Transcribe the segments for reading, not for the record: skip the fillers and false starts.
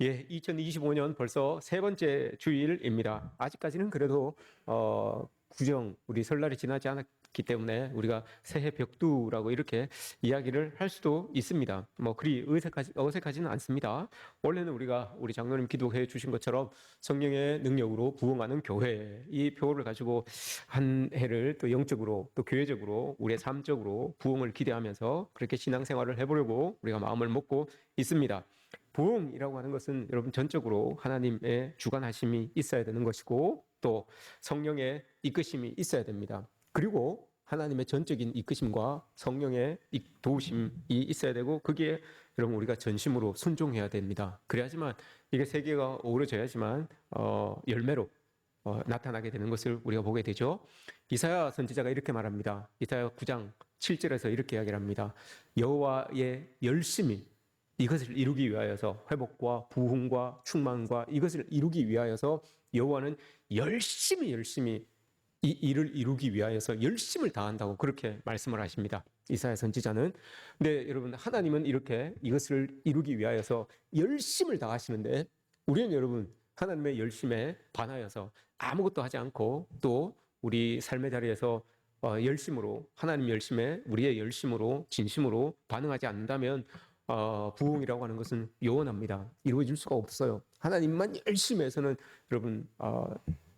예, 2025년 벌써 세 번째 주일입니다. 아직까지는 그래도 구정 우리 설날이 지나지 않았기 때문에 우리가 새해 벽두라고 이렇게 이야기를 할 수도 있습니다. 뭐 그리 어색하지는 않습니다. 원래는 우리가 우리 장로님 기도해 주신 것처럼 성령의 능력으로 부흥하는 교회 이 표를 가지고 한 해를 또 영적으로 또 교회적으로 우리의 삶적으로 부흥을 기대하면서 그렇게 신앙생활을 해보려고 우리가 마음을 먹고 있습니다. 부흥이라고 하는 것은 여러분 전적으로 하나님의 주관하심이 있어야 되는 것이고 또 성령의 이끄심이 있어야 됩니다. 그리고 하나님의 전적인 이끄심과 성령의 도우심이 있어야 되고 거기에 여러분 우리가 전심으로 순종해야 됩니다. 그래야지만 이게 세 개가 어우러져야지만 열매로 나타나게 되는 것을 우리가 보게 되죠. 이사야 선지자가 이렇게 말합니다. 이사야 9장 7절에서 이렇게 이야기를 합니다. 여호와의 열심히 이것을 이루기 위하여서 회복과 부흥과 충만과 이것을 이루기 위하여서 여호와는 열심히 이 일을 이루기 위하여서 열심을 다한다고 그렇게 말씀을 하십니다. 이사야 선지자는. 근데 여러분 하나님은 이렇게 이것을 이루기 위하여서 열심을 다하시는데 우리는 여러분 하나님의 열심에 반하여서 아무것도 하지 않고 또 우리 삶의 자리에서 열심으로 하나님 열심에 우리의 열심으로 진심으로 반응하지 않는다면 부흥이라고 하는 것은 요원합니다. 이루어질 수가 없어요. 하나님만 열심히 해서는 여러분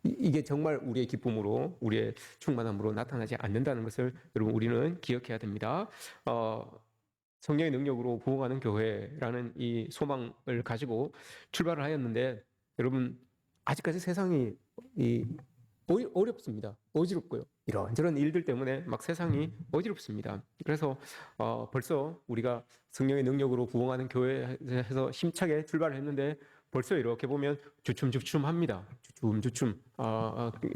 이게 정말 우리의 기쁨으로 우리의 충만함으로 나타나지 않는다는 것을 여러분 우리는 기억해야 됩니다. 성령의 능력으로 부흥하는 교회라는 이 소망을 가지고 출발을 하였는데 여러분 아직까지 세상이 어렵습니다. 어지럽고요. 이런저런 일들 때문에 막 세상이 어지럽습니다. 그래서 벌써 우리가 성령의 능력으로 부흥하는 교회에서 힘차게 출발을 했는데 벌써 이렇게 보면 주춤주춤합니다. 주춤주춤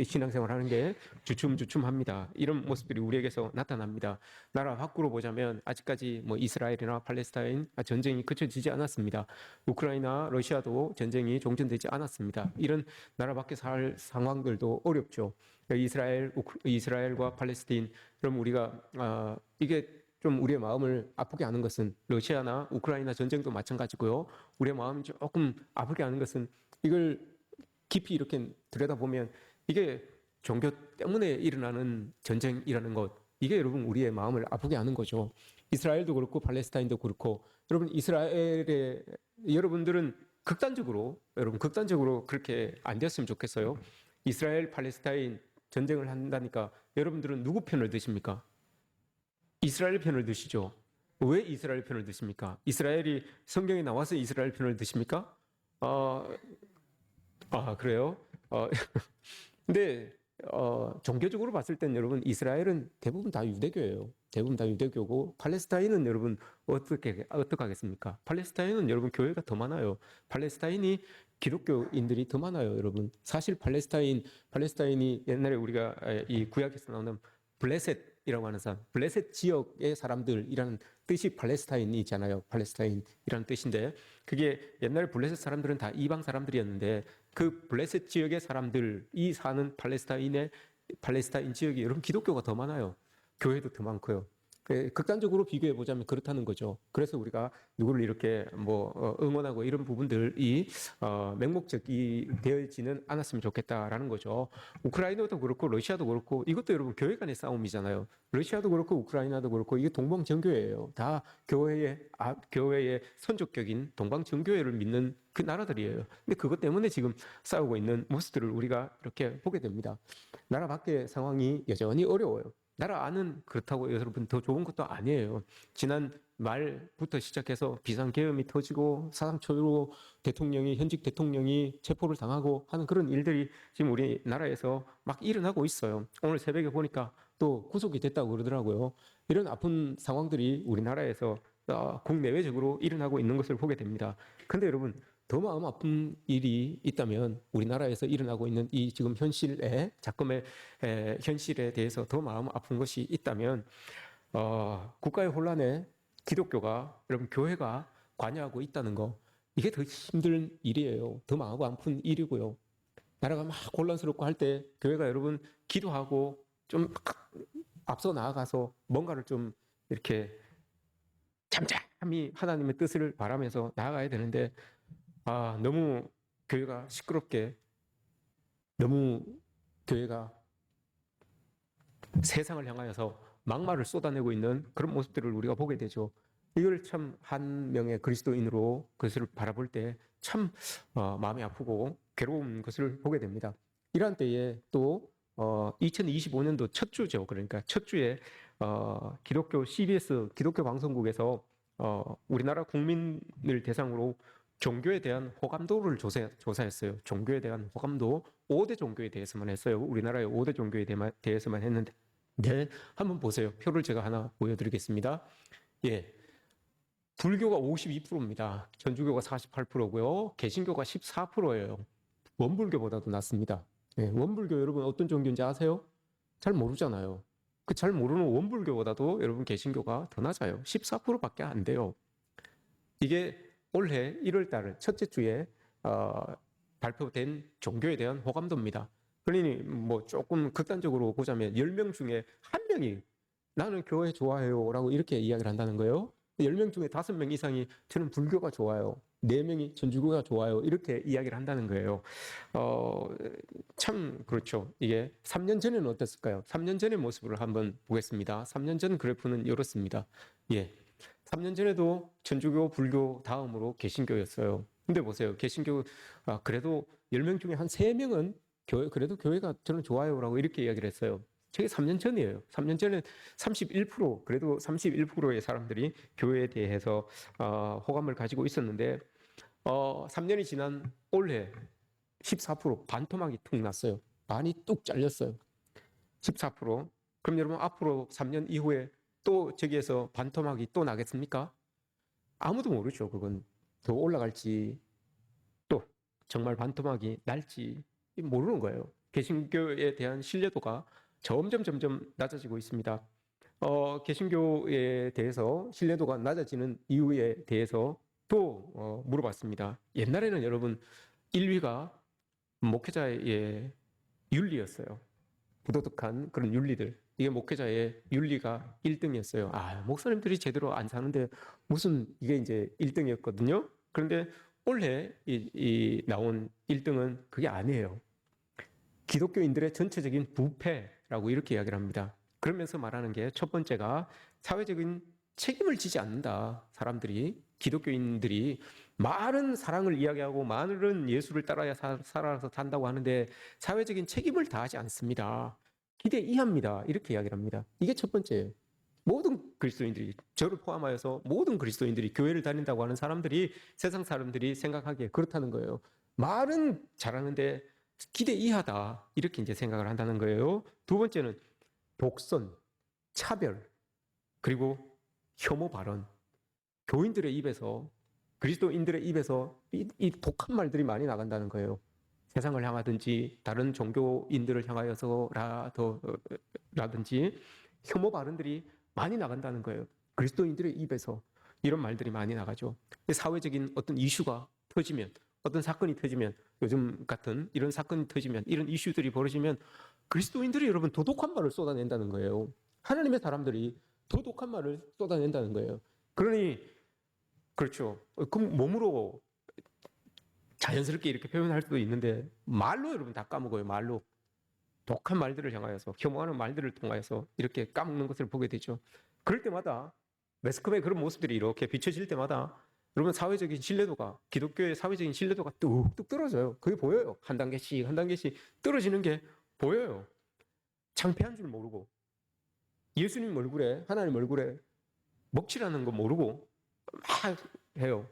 신앙생활 하는 게 주춤주춤합니다. 이런 모습들이 우리에게서 나타납니다. 나라 밖으로 보자면 아직까지 뭐 이스라엘이나 팔레스타인 전쟁이 그쳐지지 않았습니다. 우크라이나, 러시아도 전쟁이 종전되지 않았습니다. 이런 나라 밖에 살 상황들도 어렵죠. 이스라엘과 팔레스타인, 그럼 우리가 이게 좀 우리의 마음을 아프게 하는 것은 러시아나 우크라이나 전쟁도 마찬가지고요. 우리의 마음이 조금 아프게 하는 것은 이걸 깊이 이렇게 들여다보면 이게 종교 때문에 일어나는 전쟁이라는 것, 이게 여러분 우리의 마음을 아프게 하는 거죠. 이스라엘도 그렇고 팔레스타인도 그렇고 여러분 이스라엘의 여러분들은 극단적으로 그렇게 안 됐으면 좋겠어요. 이스라엘 팔레스타인 전쟁을 한다니까 여러분들은 누구 편을 드십니까? 이스라엘 편을 드시죠. 왜 이스라엘 편을 드십니까? 이스라엘이 성경에 나와서 이스라엘 편을 드십니까? 어, 그래요? 근데 종교적으로 봤을 땐 여러분 이스라엘은 대부분 다 유대교예요. 대부분 다 유대교고 팔레스타인은 여러분 어떻게 하겠습니까? 팔레스타인은 여러분 교회가 더 많아요. 기독교인들이 더 많아요, 여러분. 사실 팔레스타인이 옛날에 우리가 이 구약에서 나오는 블레셋이라고 하는 사람, 블레셋 지역의 사람들이라는 뜻이 팔레스타인이잖아요. 팔레스타인이라는 뜻인데 그게 옛날에 블레셋 사람들은 다 이방 사람들이었는데 그 블레셋 지역의 사람들이 사는 팔레스타인 지역이 여러분 기독교가 더 많아요. 교회도 더 많고요. 극단적으로 비교해 보자면 그렇다는 거죠. 그래서 우리가 누구를 이렇게 응원하고 이런 부분들이 맹목적이 되어지는 않았으면 좋겠다라는 거죠. 우크라이나도 그렇고 러시아도 그렇고 이것도 여러분 교회 간의 싸움이잖아요. 러시아도 그렇고 우크라이나도 그렇고 이게 동방정교회예요. 다 교회의 선족격인 동방정교회를 믿는 그 나라들이에요. 근데 그것 때문에 지금 싸우고 있는 모습들을 우리가 이렇게 보게 됩니다. 나라 밖의 상황이 여전히 어려워요. 나라 안은 그렇다고 여러분 더 좋은 것도 아니에요. 지난 말부터 시작해서 비상계엄이 터지고 사상초유로 현직 대통령이 체포를 당하고 하는 그런 일들이 지금 우리나라에서 막 일어나고 있어요. 오늘 새벽에 보니까 또 구속이 됐다고 그러더라고요. 이런 아픈 상황들이 우리나라에서 국내외적으로 일어나고 있는 것을 보게 됩니다. 근데 여러분 더 마음 아픈 일이 있다면 우리나라에서 일어나고 있는 이 지금 작금의 현실에 대해서 더 마음 아픈 것이 있다면 국가의 혼란에 여러분 교회가 관여하고 있다는 거, 이게 더 힘든 일이에요. 더 마음 아픈 일이고요. 나라가 막 혼란스럽고 할 때 교회가 여러분 기도하고 좀 앞서 나아가서 뭔가를 좀 이렇게 잠잠히 하나님의 뜻을 바라면서 나아가야 되는데 너무 교회가 시끄럽게, 너무 교회가 세상을 향하여서 막말을 쏟아내고 있는 그런 모습들을 우리가 보게 되죠. 이걸 참 한 명의 그리스도인으로 그것을 바라볼 때 참 마음이 아프고 괴로운 것을 보게 됩니다. 이러한 때에 또 2025년도 첫 주죠. 그러니까 첫 주에 기독교 CBS 기독교 방송국에서 우리나라 국민을 대상으로 종교에 대한 호감도를 조사했어요. 종교에 대한 호감도 5대 종교에 대해서만 했어요. 우리나라의 5대 종교에 대해서만 했는데, 네, 한번 보세요. 표를 제가 하나 보여드리겠습니다. 예, 불교가 52%입니다. 천주교가 48%고요. 개신교가 14%예요. 원불교보다도 낮습니다. 예, 원불교 여러분 어떤 종교인지 아세요? 잘 모르잖아요. 그 잘 모르는 원불교보다도 여러분 개신교가 더 낮아요. 14%밖에 안 돼요. 이게 올해 1월 달 첫째 주에 발표된 종교에 대한 호감도입니다. 그러니 뭐 조금 극단적으로 보자면 10명 중에 1명이 나는 교회 좋아해요 라고 이렇게 이야기를 한다는 거예요. 10명 중에 5명 이상이 저는 불교가 좋아요. 4명이 천주교가 좋아요. 이렇게 이야기를 한다는 거예요. 참 그렇죠. 이게 3년 전에는 어땠을까요? 3년 전의 모습을 한번 보겠습니다. 3년 전 그래프는 이렇습니다. 예. 3년 전에도 천주교, 불교 다음으로 개신교였어요. 근데 보세요. 개신교 그래도 10명 중에 한 3명은 그래도 교회가 저는 좋아요라고 이렇게 이야기를 했어요. 저게 3년 전이에요. 3년 전에 31%, 그래도 31%의 사람들이 교회에 대해서 호감을 가지고 있었는데 3년이 지난 올해 14% 반토막이 툭 났어요. 반이 뚝 잘렸어요. 14%. 그럼 여러분 앞으로 3년 이후에 또 저기에서 반토막이 또 나겠습니까? 아무도 모르죠. 그건 더 올라갈지 또 정말 반토막이 날지 모르는 거예요. 개신교에 대한 신뢰도가 점점 낮아지고 있습니다. 개신교에 대해서 신뢰도가 낮아지는 이유에 대해서 또 물어봤습니다. 옛날에는 여러분 1위가 목회자의 윤리였어요. 부도덕한 그런 윤리들. 이게 목회자의 윤리가 1등이었어요. 목사님들이 제대로 안 사는데 무슨 이게 이제 1등이었거든요. 그런데 올해 이 나온 1등은 그게 아니에요. 기독교인들의 전체적인 부패라고 이렇게 이야기를 합니다. 그러면서 말하는 게 첫 번째가 사회적인 책임을 지지 않는다. 사람들이, 기독교인들이 많은 사랑을 이야기하고 많은 예수를 따라야 살아서 산다고 하는데 사회적인 책임을 다하지 않습니다. 기대 이하입니다. 이렇게 이야기를 합니다. 이게 첫 번째예요. 모든 그리스도인들이, 저를 포함하여서 모든 그리스도인들이 교회를 다닌다고 하는 사람들이, 세상 사람들이 생각하기에 그렇다는 거예요. 말은 잘하는데 기대 이하다. 이렇게 이제 생각을 한다는 거예요. 두 번째는 독선, 차별, 그리고 혐오 발언. 교인들의 입에서, 그리스도인들의 입에서 이 독한 말들이 많이 나간다는 거예요. 세상을 향하든지 다른 종교인들을 향하여서라든지 혐오 발언들이 많이 나간다는 거예요. 그리스도인들의 입에서 이런 말들이 많이 나가죠. 사회적인 어떤 이슈가 터지면, 어떤 사건이 터지면, 요즘 같은 이런 사건이 터지면, 이런 이슈들이 벌어지면 그리스도인들이 여러분 도독한 말을 쏟아낸다는 거예요. 하나님의 사람들이 도독한 말을 쏟아낸다는 거예요. 그러니 그렇죠. 그럼 몸으로 자연스럽게 이렇게 표현할 수도 있는데 말로 여러분 다 까먹어요. 말로. 독한 말들을 향하여서, 혐오하는 말들을 통하여서 이렇게 까먹는 것을 보게 되죠. 그럴 때마다 매스컴의 그런 모습들이 이렇게 비춰질 때마다 여러분 사회적인 신뢰도가, 기독교의 사회적인 신뢰도가 뚝뚝 떨어져요. 그게 보여요. 한 단계씩 한 단계씩 떨어지는 게 보여요. 창피한 줄 모르고, 예수님 얼굴에, 하나님 얼굴에 먹칠하는 거 모르고 막 해요.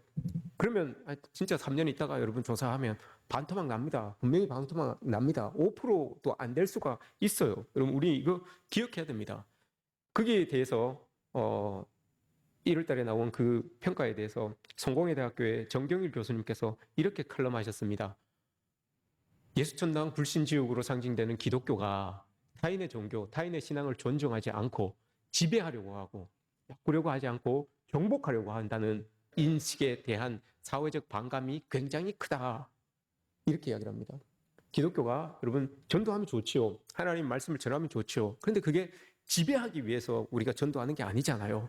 그러면 진짜 3년 있다가 여러분 조사하면 반토막 납니다. 분명히 반토막 납니다. 5%도 안 될 수가 있어요. 여러분 우리 이거 기억해야 됩니다. 거기에 대해서 1월 달에 나온 그 평가에 대해서 성공회대학교의 정경일 교수님께서 이렇게 칼럼하셨습니다. 예수천당 불신지옥으로 상징되는 기독교가 타인의 종교, 타인의 신앙을 존중하지 않고 지배하려고 하고 바꾸려고 하지 않고 정복하려고 한다는 인식에 대한 사회적 반감이 굉장히 크다. 이렇게 이야기를 합니다. 기독교가 여러분 전도하면 좋지요. 하나님 말씀을 전하면 좋지요. 그런데 그게 지배하기 위해서 우리가 전도하는 게 아니잖아요.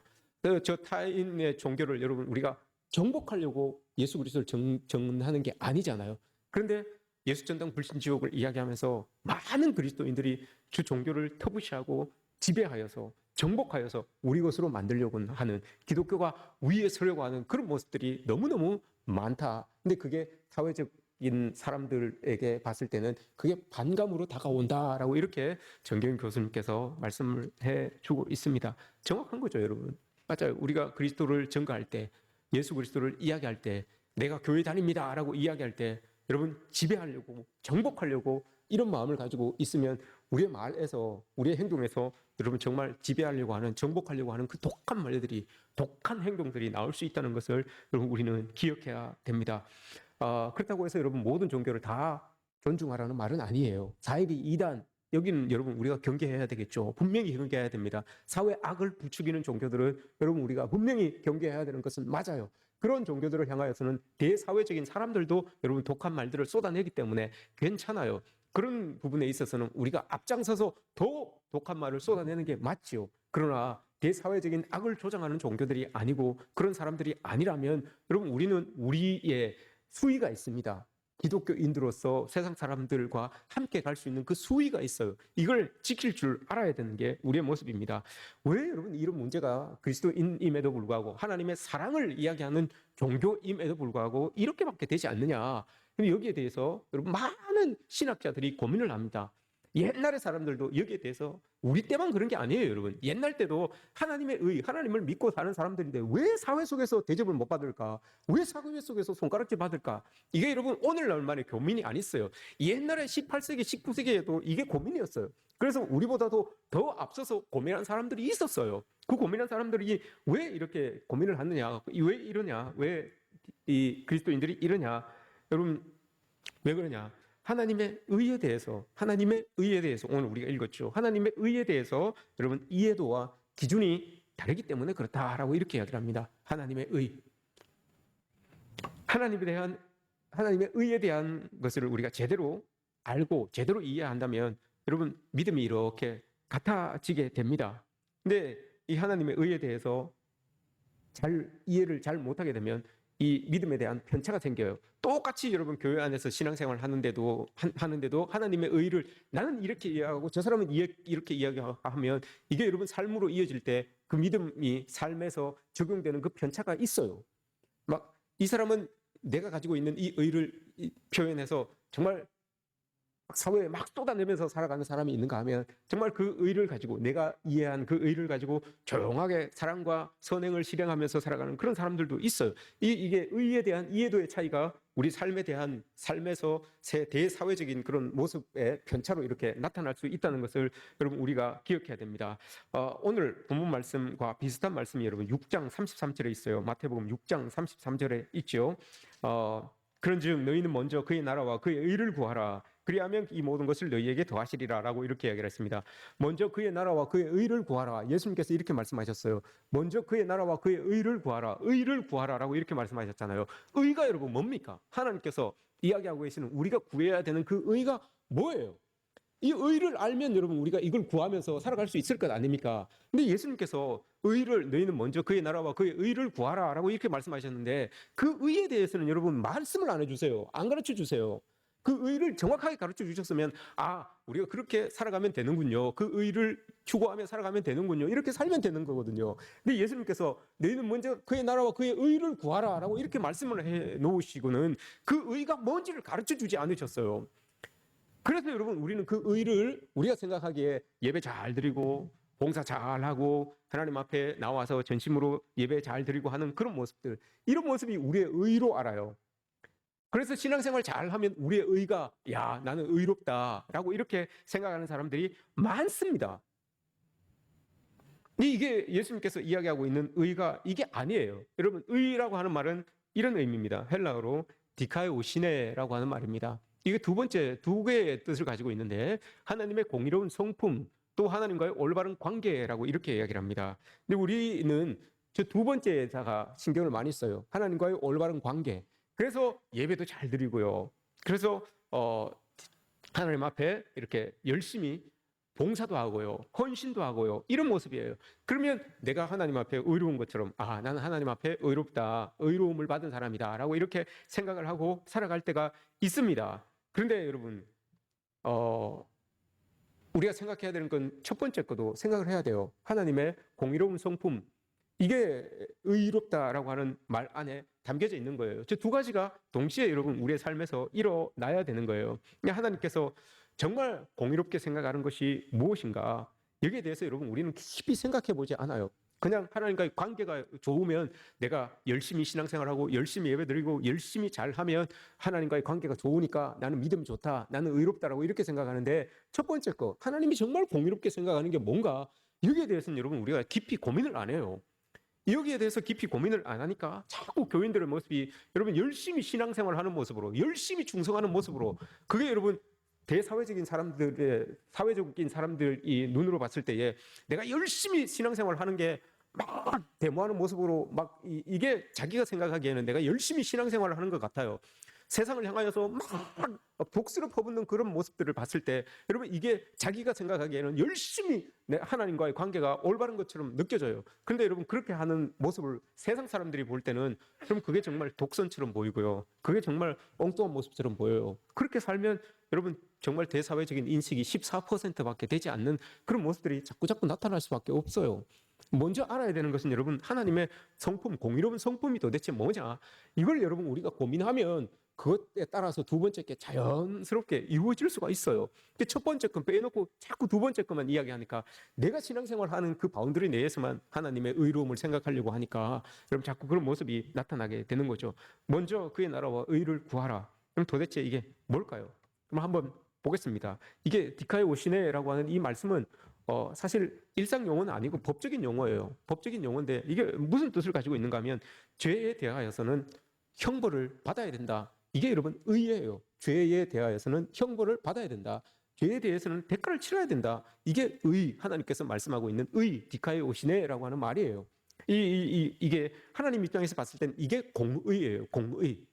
저 타인의 종교를 여러분 우리가 정복하려고 예수 그리스도를 정하는 게 아니잖아요. 그런데 예수 전당 불신지옥을 이야기하면서 많은 그리스도인들이 주 종교를 터부시하고 지배하여서 정복하여서 우리 것으로 만들려고 하는, 기독교가 위에 서려고 하는 그런 모습들이 너무너무 많다. 근데 그게 사회적인 사람들에게 봤을 때는 그게 반감으로 다가온다라고 이렇게 정경 교수님께서 말씀을 해주고 있습니다. 정확한 거죠, 여러분. 맞아요. 우리가 그리스도를 전가할 때, 예수 그리스도를 이야기할 때, 내가 교회 다닙니다라고 이야기할 때 여러분 지배하려고, 정복하려고 이런 마음을 가지고 있으면 우리의 말에서, 우리의 행동에서 여러분 정말 지배하려고 하는, 정복하려고 하는 그 독한 말들이, 독한 행동들이 나올 수 있다는 것을 여러분 우리는 기억해야 됩니다. 그렇다고 해서 여러분 모든 종교를 다 존중하라는 말은 아니에요. 4.12 이단, 여기는 여러분 우리가 경계해야 되겠죠. 분명히 경계해야 됩니다. 사회 악을 부추기는 종교들을 여러분 우리가 분명히 경계해야 되는 것은 맞아요. 그런 종교들을 향하여서는 대사회적인 사람들도 여러분 독한 말들을 쏟아내기 때문에 괜찮아요. 그런 부분에 있어서는 우리가 앞장서서 더 독한 말을 쏟아내는 게 맞지요. 그러나 대사회적인 악을 조장하는 종교들이 아니고 그런 사람들이 아니라면 여러분 우리는 우리의 수위가 있습니다. 기독교인들로서 세상 사람들과 함께 갈 수 있는 그 수위가 있어요. 이걸 지킬 줄 알아야 되는 게 우리의 모습입니다. 왜 여러분 이런 문제가 그리스도인임에도 불구하고 하나님의 사랑을 이야기하는 종교임에도 불구하고 이렇게밖에 되지 않느냐. 근데 여기에 대해서 여러분 많은 신학자들이 고민을 합니다. 옛날의 사람들도 여기에 대해서, 우리 때만 그런 게 아니에요, 여러분. 옛날 때도 하나님의 의, 하나님을 믿고 사는 사람들인데 왜 사회 속에서 대접을 못 받을까? 왜 사회 속에서 손가락질 받을까? 이게 여러분 오늘날만의 고민이 아니었어요. 옛날에 18세기, 19세기에도 이게 고민이었어요. 그래서 우리보다도 더 앞서서 고민한 사람들이 있었어요. 그 고민한 사람들이 왜 이렇게 고민을 하느냐? 왜 이러냐? 왜 이 그리스도인들이 이러냐? 여러분 왜 그러냐? 하나님의 의에 대해서 오늘 우리가 읽었죠. 하나님의 의에 대해서 여러분 이해도와 기준이 다르기 때문에 그렇다라고 이렇게 이야기를 합니다. 하나님의 의, 하나님의 의에 대한 것을 우리가 제대로 알고 제대로 이해한다면 여러분 믿음이 이렇게 같아지게 됩니다. 근데 이 하나님의 의에 대해서 이해를 잘 못하게 되면 이 믿음에 대한 편차가 생겨요. 똑같이 여러분 교회 안에서 신앙생활 하는데도 하나님의 의를 나는 이렇게 이해하고 저 사람은 이렇게 이야기하면 이게 여러분 삶으로 이어질 때 그 믿음이 삶에서 적용되는 그 편차가 있어요. 막 이 사람은 내가 가지고 있는 이 의를 표현해서 정말 사회에 막 쏟아내면서 살아가는 사람이 있는가 하면 정말 그 의를 가지고, 내가 이해한 그 의를 가지고 조용하게 사랑과 선행을 실행하면서 살아가는 그런 사람들도 있어요. 이게 의에 대한 이해도의 차이가 우리 삶에서 대사회적인 그런 모습의 편차로 이렇게 나타날 수 있다는 것을 여러분 우리가 기억해야 됩니다. 오늘 본문 말씀과 비슷한 말씀이 여러분 6장 33절에 있어요. 마태복음 6장 33절에 있죠. 그런즉 너희는 먼저 그의 나라와 그의 의를 구하라. 그리하면 이 모든 것을 너희에게 더하시리라 라고 이렇게 이야기를 했습니다. 먼저 그의 나라와 그의 의를 구하라. 예수님께서 이렇게 말씀하셨어요. 먼저 그의 나라와 그의 의를 구하라. 의를 구하라 라고 이렇게 말씀하셨잖아요. 의가 여러분 뭡니까? 하나님께서 이야기하고 계시는 우리가 구해야 되는 그 의가 뭐예요? 이 의를 알면 여러분 우리가 이걸 구하면서 살아갈 수 있을 것 아닙니까? 근데 예수님께서 너희는 먼저 그의 나라와 그의 의를 구하라 라고 이렇게 말씀하셨는데 그 의에 대해서는 여러분 말씀을 안 해주세요. 안 가르쳐 주세요. 그 의를 정확하게 가르쳐 주셨으면 우리가 그렇게 살아가면 되는군요. 그 의를 추구하며 살아가면 되는군요. 이렇게 살면 되는 거거든요. 근데 예수님께서 너희는 먼저 그의 나라와 그의 의를 구하라 라고 이렇게 말씀을 해 놓으시고는 그 의가 뭔지를 가르쳐 주지 않으셨어요. 그래서 여러분 우리는 그 의를 우리가 생각하기에 예배 잘 드리고 봉사 잘하고 하나님 앞에 나와서 전심으로 예배 잘 드리고 하는 그런 모습들, 이런 모습이 우리의 의로 알아요. 그래서 신앙생활 잘하면 우리의 의가 나는 의롭다라고 이렇게 생각하는 사람들이 많습니다. 이게 예수님께서 이야기하고 있는 의가 이게 아니에요. 여러분 의라고 하는 말은 이런 의미입니다. 헬라어로 디카이오시네라고 하는 말입니다. 이게 두 개의 뜻을 가지고 있는데 하나님의 공의로운 성품, 또 하나님과의 올바른 관계라고 이렇게 이야기를 합니다. 근데 우리는 저 두 번째에다가 신경을 많이 써요. 하나님과의 올바른 관계. 그래서 예배도 잘 드리고요. 그래서 하나님 앞에 이렇게 열심히 봉사도 하고요, 헌신도 하고요, 이런 모습이에요. 그러면 내가 하나님 앞에 의로운 것처럼, 아, 나는 하나님 앞에 의롭다, 의로움을 받은 사람이다라고 이렇게 생각을 하고 살아갈 때가 있습니다. 그런데 여러분, 우리가 생각해야 되는 건 첫 번째 것도 생각을 해야 돼요. 하나님의 공의로운 성품, 이게 의롭다라고 하는 말 안에 담겨져 있는 거예요. 저 두 가지가 동시에 여러분 우리의 삶에서 일어나야 되는 거예요. 하나님께서 정말 공의롭게 생각하는 것이 무엇인가? 여기에 대해서 여러분 우리는 깊이 생각해 보지 않아요. 그냥 하나님과의 관계가 좋으면 내가 열심히 신앙생활하고 열심히 예배드리고 열심히 잘하면 하나님과의 관계가 좋으니까 나는 믿음이 좋다, 나는 의롭다라고 이렇게 생각하는데, 첫 번째 거, 하나님이 정말 공의롭게 생각하는 게 뭔가, 여기에 대해서는 여러분 우리가 깊이 고민을 안 해요. 여기에 대해서 깊이 고민을 안 하니까 자꾸 교인들의 모습이 여러분 열심히 신앙생활을 하는 모습으로, 열심히 충성하는 모습으로, 그게 여러분 대사회적인 사람들이 눈으로 봤을 때에 내가 열심히 신앙생활을 하는 게 막 데모하는 모습으로 막 이게 자기가 생각하기에는 내가 열심히 신앙생활을 하는 것 같아요. 세상을 향하여서 막 복수를 퍼붓는 그런 모습들을 봤을 때 여러분 이게 자기가 생각하기에는 열심히 하나님과의 관계가 올바른 것처럼 느껴져요. 그런데 여러분 그렇게 하는 모습을 세상 사람들이 볼 때는 그럼 그게 정말 독선처럼 보이고요, 그게 정말 엉뚱한 모습처럼 보여요. 그렇게 살면 여러분 정말 대사회적인 인식이 14%밖에 되지 않는 그런 모습들이 자꾸자꾸 나타날 수밖에 없어요. 먼저 알아야 되는 것은 여러분 하나님의 성품, 공의로운 성품이 도대체 뭐냐, 이걸 여러분 우리가 고민하면 그것에 따라서 두 번째 게 자연스럽게 이루어질 수가 있어요. 첫 번째 건 빼놓고 자꾸 두 번째 것만 이야기하니까 내가 신앙생활하는 그 바운더리 내에서만 하나님의 의로움을 생각하려고 하니까 여러분 자꾸 그런 모습이 나타나게 되는 거죠. 먼저 그의 나라와 의를 구하라. 그럼 도대체 이게 뭘까요? 그럼 한번 보겠습니다. 이게 디카이오시네라고 하는 이 말씀은 사실 일상 용어는 아니고 법적인 용어예요. 법적인 용어인데 이게 무슨 뜻을 가지고 있는가 하면 죄에 대하여서는 형벌을 받아야 된다. 이게 여러분 의예요. 죄에 대하여서는 형벌을 받아야 된다. 죄에 대해서는 대가를 치러야 된다. 이게 의, 하나님께서 말씀하고 있는 의, 디카이오시네라고 하는 말이에요. 이게 하나님 입장에서 봤을 땐 이게 공의예요. 공의.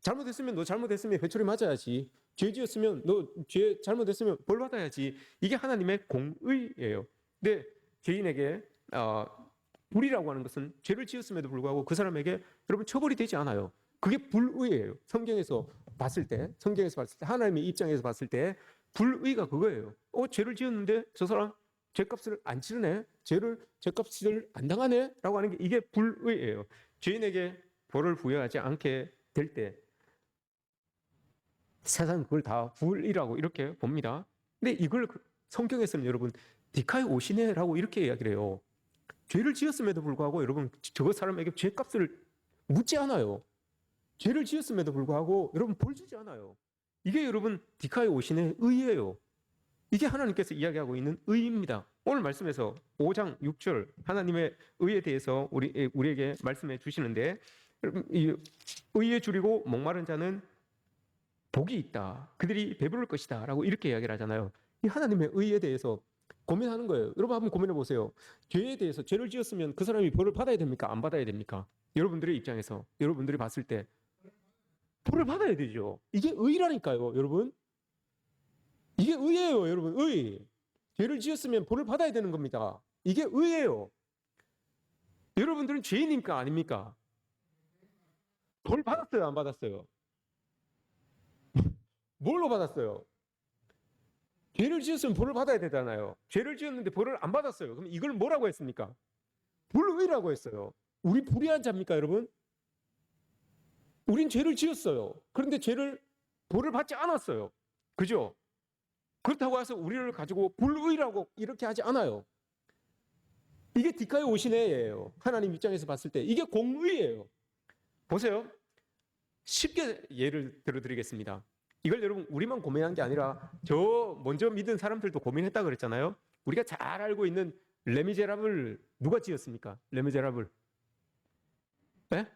잘못했으면 너 잘못했으면 회초리 맞아야지. 죄 지었으면 너 죄 잘못했으면 벌 받아야지. 이게 하나님의 공의예요. 근데 죄인에게 불이라고 하는 것은 죄를 지었음에도 불구하고 그 사람에게 여러분 처벌이 되지 않아요. 그게 불의예요. 성경에서 봤을 때 하나님의 입장에서 봤을 때 불의가 그거예요. 죄를 지었는데 저 사람 죄값을 안 치르네, 죄값을 안 당하네 라고 하는 게 이게 불의예요. 죄인에게 벌을 부여하지 않게 될 때 세상은 그걸 다 불의라고 이렇게 봅니다. 근데 이걸 성경에서는 여러분 디카이오시네라고 이렇게 이야기를 해요. 죄를 지었음에도 불구하고 여러분 저 사람에게 죄값을 묻지 않아요. 죄를 지었음에도 불구하고 여러분 벌 주지 않아요. 이게 여러분 디카이오시네 의예요. 이게 하나님께서 이야기하고 있는 의입니다. 오늘 말씀에서 5장 6절 하나님의 의에 대해서 우리에게 말씀해 주시는데, 의에 줄이고 목마른 자는 복이 있다, 그들이 배부를 것이다 라고 이렇게 이야기를 하잖아요. 이 하나님의 의에 대해서 고민하는 거예요. 여러분 한번 고민해 보세요. 죄에 대해서, 죄를 지었으면 그 사람이 벌을 받아야 됩니까? 안 받아야 됩니까? 여러분들의 입장에서, 여러분들이 봤을 때 벌을 받아야 되죠. 이게 의라니까요, 여러분. 이게 의예요, 여러분. 의. 죄를 지었으면 벌을 받아야 되는 겁니다. 이게 의예요. 여러분들은 죄인입니까? 아닙니까? 벌 받았어요? 안 받았어요? 뭘로 받았어요? 죄를 지었으면 벌을 받아야 되잖아요. 죄를 지었는데 벌을 안 받았어요. 그럼 이걸 뭐라고 했습니까? 불의라고 했어요. 우리 불의한 자입니까, 여러분? 우린 죄를 지었어요. 그런데 벌을 받지 않았어요. 그죠? 그렇다고 해서 우리를 가지고 불의라고 이렇게 하지 않아요. 이게 디카이오시네예요. 하나님 입장에서 봤을 때 이게 공의예요. 보세요. 쉽게 예를 들어드리겠습니다. 이걸 여러분 우리만 고민한 게 아니라 저 먼저 믿은 사람들도 고민했다 그랬잖아요. 우리가 잘 알고 있는 레미제라블 누가 지었습니까? 레미제라블. 네?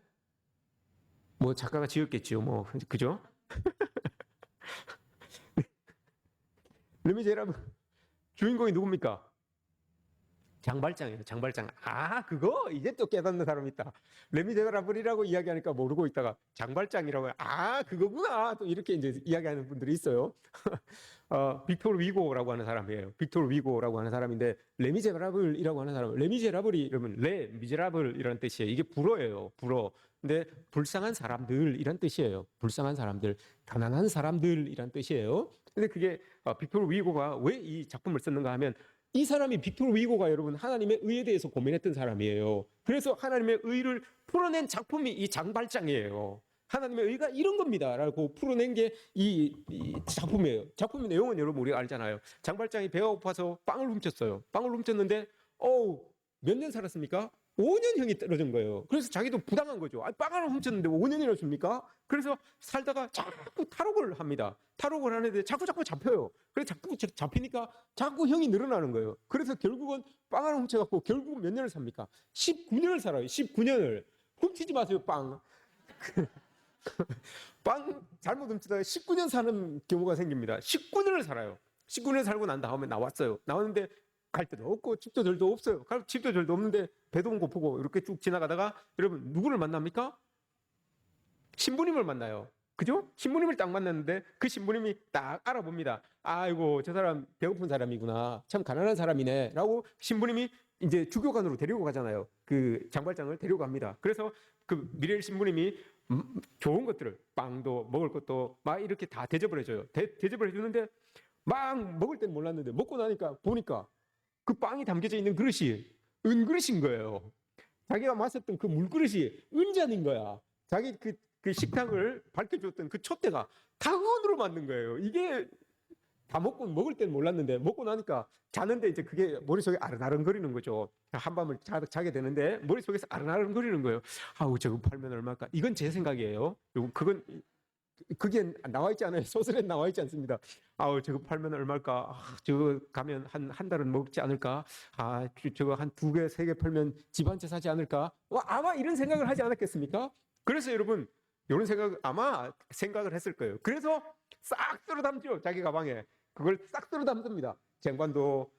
뭐 작가가 지었겠지요. 뭐 그죠? 레미제라블 주인공이 누굽니까? 장발장이에요. 장발장. 아, 그거 이제 또 깨닫는 사람이 있다. 레미제라블이라고 이야기하니까 모르고 있다가 장발장이라고 아, 그거구나. 또 이렇게 이제 이야기하는 분들이 있어요. 빅토르 위고라고 하는 사람이에요. 빅토르 위고라고 하는 사람인데 레미제라블이라고 하는 사람. 레미제라블이 여러분 레 미제라블이라는 뜻이에요. 이게 불어예요. 불어. 근데 불쌍한 사람들이란 뜻이에요. 불쌍한 사람들, 가난한 사람들이란 뜻이에요. 근데 그게 빅토르 위고가 왜 이 작품을 썼는가 하면 이 사람이 빅토르 위고가 여러분 하나님의 의에 대해서 고민했던 사람이에요. 그래서 하나님의 의를 풀어낸 작품이 이 장발장이에요. 하나님의 의가 이런 겁니다라고 풀어낸 게 이 작품이에요. 작품의 내용은 여러분 우리가 알잖아요. 장발장이 배가 고파서 빵을 훔쳤어요. 빵을 훔쳤는데 몇 년 살았습니까? 5년형이 떨어진 거예요. 그래서 자기도 부당한 거죠. 빵을 훔쳤는데 5년이나 줍니까? 그래서 살다가 자꾸 탈옥을 합니다. 탈옥을 하는데 자꾸 잡혀요. 그래서 자꾸 잡히니까 자꾸 형이 늘어나는 거예요. 그래서 결국은 빵을 훔쳐갖고 결국은 몇 년을 삽니까? 19년을 살아요. 19년을. 훔치지 마세요, 빵. 빵 잘못 훔치다가 19년 사는 경우가 생깁니다. 19년을 살아요. 19년 살고 난 다음에 나왔어요. 나왔는데 갈 데도 없고 집도 절도 없어요. 집도 절도 없는데 배도 고프고 이렇게 쭉 지나가다가 여러분 누구를 만납니까? 신부님을 만나요. 그죠? 신부님을 딱 만났는데 그 신부님이 딱 알아봅니다. 아이고 저 사람 배고픈 사람이구나. 참 가난한 사람이네. 라고 신부님이 이제 주교관으로 데리고 가잖아요. 그 장발장을 데리고 갑니다. 그래서 그 미레일 신부님이 좋은 것들을 빵도 먹을 것도 막 이렇게 다 대접을 해줘요. 대접을 해주는데 막 먹을 땐 몰랐는데 먹고 나니까 보니까 그 빵이 담겨져 있는 그릇이 은그릇인 거예요. 자기가 마셨던 그 물그릇이 은잔인 거야. 자기 그 식탁을 밝혀줬던 그 촛대가 다 은으로 만든 거예요. 이게 다 먹을 땐 몰랐는데 먹고 나니까 자는데 이제 그게 머릿속에 아른아른거리는 거죠. 한밤을 자게 되는데 머릿속에서 아른아른거리는 거예요. 아우 저거 팔면 얼마일까? 이건 제 생각이에요. 그게 나와 있지 않아요. 소설에 나와 있지 않습니다. 아우 저거 팔면 얼마일까? 저거 가면 한 달은 먹지 않을까? 저거 한 2개, 3개 팔면 집 한 채 사지 않을까? 아마 이런 생각을 하지 않았겠습니까? 그래서 여러분 이런 아마 생각을 했을 거예요. 그래서 싹 쓸어 담죠. 자기 가방에. 그걸 싹 쓸어 담습니다. 쟁반도